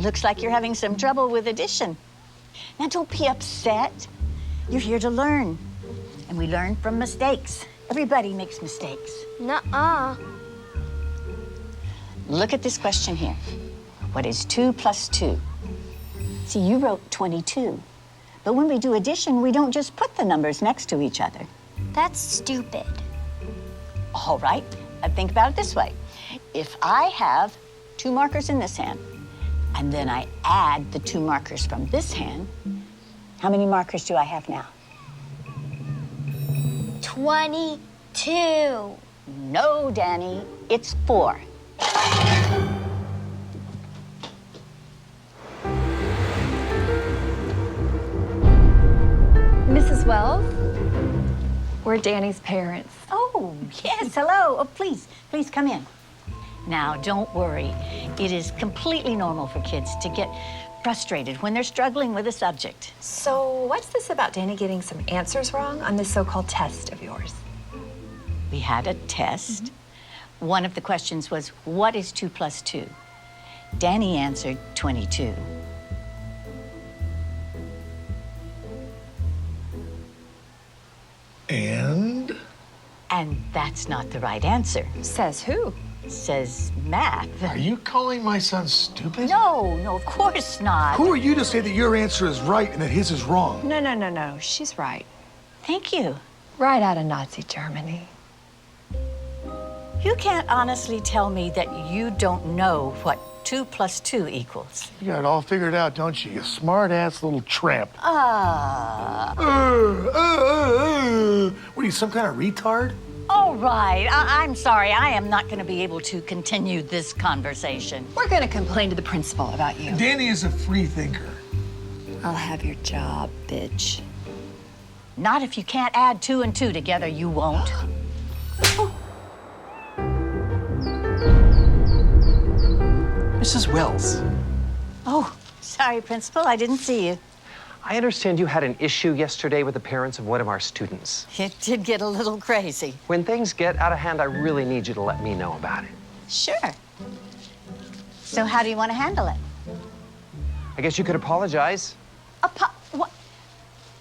Looks like you're having some trouble with addition. Now, don't be upset. You're here to learn. And we learn from mistakes. Everybody makes mistakes. Nuh-uh. Look at this question here. What is 2 plus 2? See, you wrote 22. But when we do addition, we don't just put the numbers next to each other. That's stupid. All right, think about it this way. If I have 2 markers in this hand, and then I add the 2 markers from this hand, how many markers do I have now? 22. No, Danny, it's 4. Mrs. Wells, we're Danny's parents. Oh, yes, hello. Oh, please come in. Now, don't worry. It is completely normal for kids to get frustrated when they're struggling with a subject. So what's this about Danny getting some answers wrong on this so-called test of yours? We had a test. One of the questions was, what is 2 plus 2? Danny answered 22. And? And that's not the right answer. Says who? Says math. Are you calling my son stupid? No, of course not. Who are you to say that your answer is right and that his is wrong? No. She's right. Thank you. Right out of Nazi Germany. You can't honestly tell me that you don't know what 2 plus 2 equals. You got it all figured out, don't you? You smart-ass little tramp. What are you, some kind of retard? All right, I'm sorry. I am not going to be able to continue this conversation. We're gonna complain to the principal about you. Danny is a free thinker. I'll have your job, bitch. Not if you can't add 2 and 2 together, you won't. Mrs. Wells, Oh, sorry, Principal. I didn't see you. I understand you had an issue yesterday with the parents of one of our students. It did get a little crazy. When things get out of hand, I really need you to let me know about it. Sure. So how do you want to handle it? I guess you could apologize. What?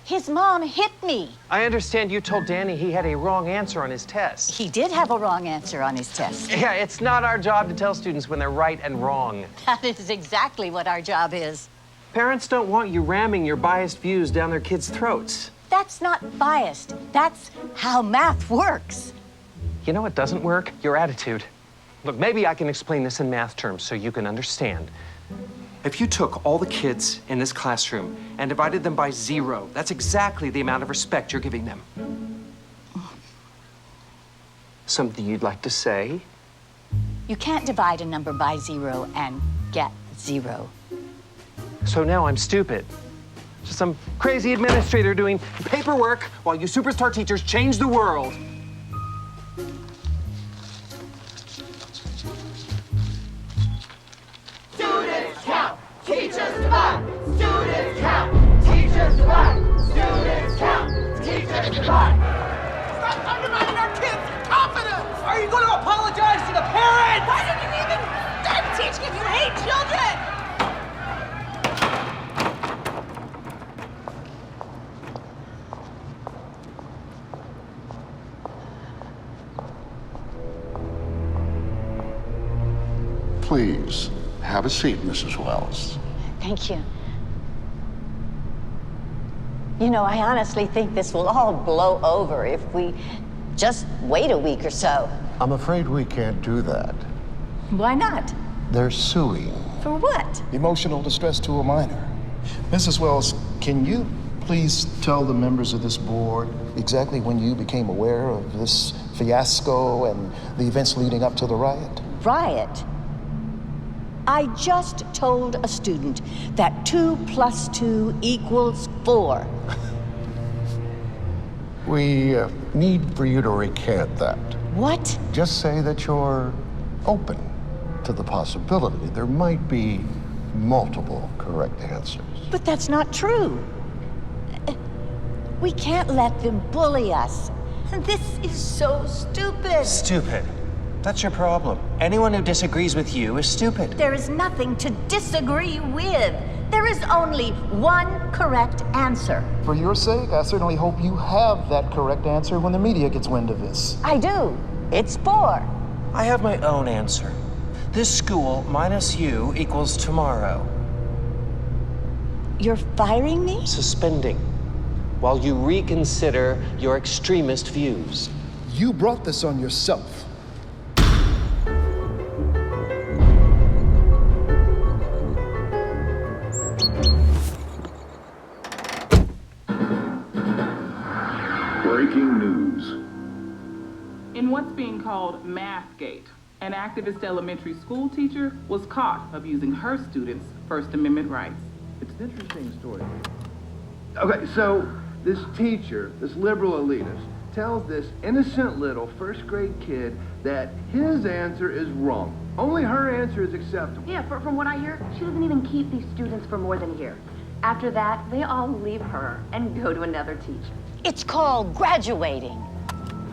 His mom hit me. I understand you told Danny he had a wrong answer on his test. He did have a wrong answer on his test. Yeah, it's not our job to tell students when they're right and wrong. That is exactly what our job is. Parents don't want you ramming your biased views down their kids' throats. That's not biased. That's how math works. You know what doesn't work? Your attitude. Look, maybe I can explain this in math terms so you can understand. If you took all the kids in this classroom and divided them by 0, that's exactly the amount of respect you're giving them. Something you'd like to say? You can't divide a number by 0 and get 0. So now I'm stupid. Just some crazy administrator doing paperwork while you superstar teachers change the world. Students count, teachers divide. Students count, teachers divide. Students count, teachers divide. Stop undermining our kids' confidence! Are you going to apologize to the parents? Why did you even start teaching if you hate children? Please, have a seat, Mrs. Wells. Thank you. You know, I honestly think this will all blow over if we just wait a week or so. I'm afraid we can't do that. Why not? They're suing. For what? Emotional distress to a minor. Mrs. Wells, can you please tell the members of this board exactly when you became aware of this fiasco and the events leading up to the riot? Riot? I just told a student that 2 plus 2 equals 4. We need for you to recant that. What? Just say that you're open to the possibility there might be multiple correct answers. But that's not true. We can't let them bully us. This is so stupid. Stupid. That's your problem. Anyone who disagrees with you is stupid. There is nothing to disagree with. There is only one correct answer. For your sake, I certainly hope you have that correct answer when the media gets wind of this. I do. It's 4. I have my own answer. This school minus you equals tomorrow. You're firing me? Suspending. While you reconsider your extremist views. You brought this on yourself. Breaking news. In what's being called Mathgate, an activist elementary school teacher was caught abusing her students' First Amendment rights. It's an interesting story. Okay, so this teacher, this liberal elitist, tells this innocent little first grade kid that his answer is wrong. Only her answer is acceptable. Yeah, from what I hear, she doesn't even keep these students for more than a year. After that, they all leave her and go to another teacher. It's called graduating.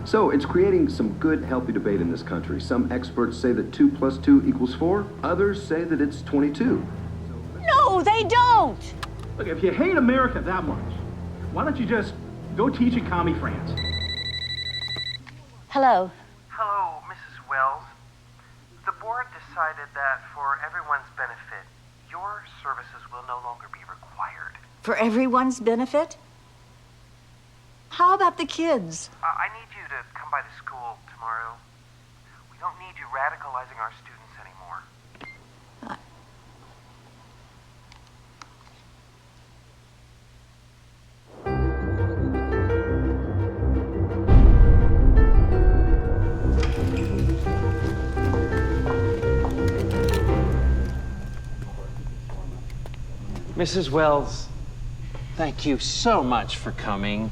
So it's creating some good, healthy debate in this country. Some experts say that 2 + 2 = 4. Others say that it's 22. No, they don't. Look, if you hate America that much, why don't you just go teach in commie France? Hello. Hello, Mrs. Wells. The board decided that for everyone's benefit, your services will no longer be required. For everyone's benefit? How about the kids? I need you to come by the school tomorrow. We don't need you radicalizing our students anymore. Mrs. Wells, thank you so much for coming.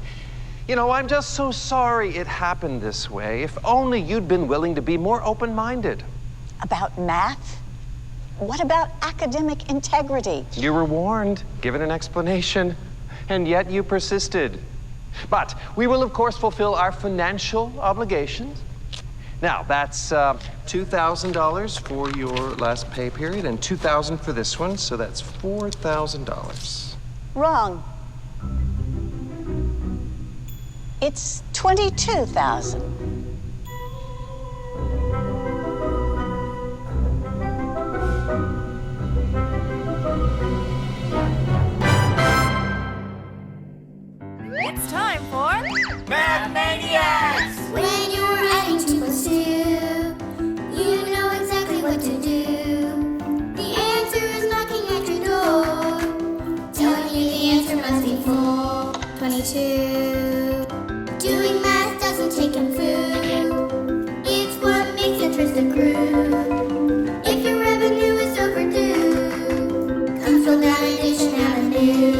You know, I'm just so sorry it happened this way. If only you'd been willing to be more open-minded. About math? What about academic integrity? You were warned, given an explanation, and yet you persisted. But we will, of course, fulfill our financial obligations. Now, that's $2,000 for your last pay period and $2,000 for this one, so that's $4,000. Wrong. It's 22,000. It's time for Math Maniacs! When you're adding 2 + 2, you know exactly what to do. The answer is knocking at your door, telling you the answer must be 422. Doing math doesn't take him through. It's what makes interest accrue. If your revenue is overdue, come fill down Addition Avenue.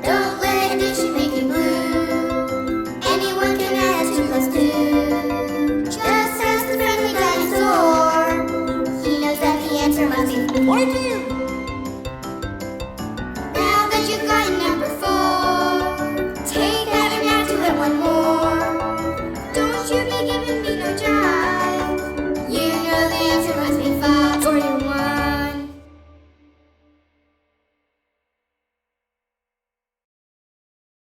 Don't let addition make you blue. Anyone can add 2 + 2. Just ask the friendly dinosaur. He knows that the answer must be 42.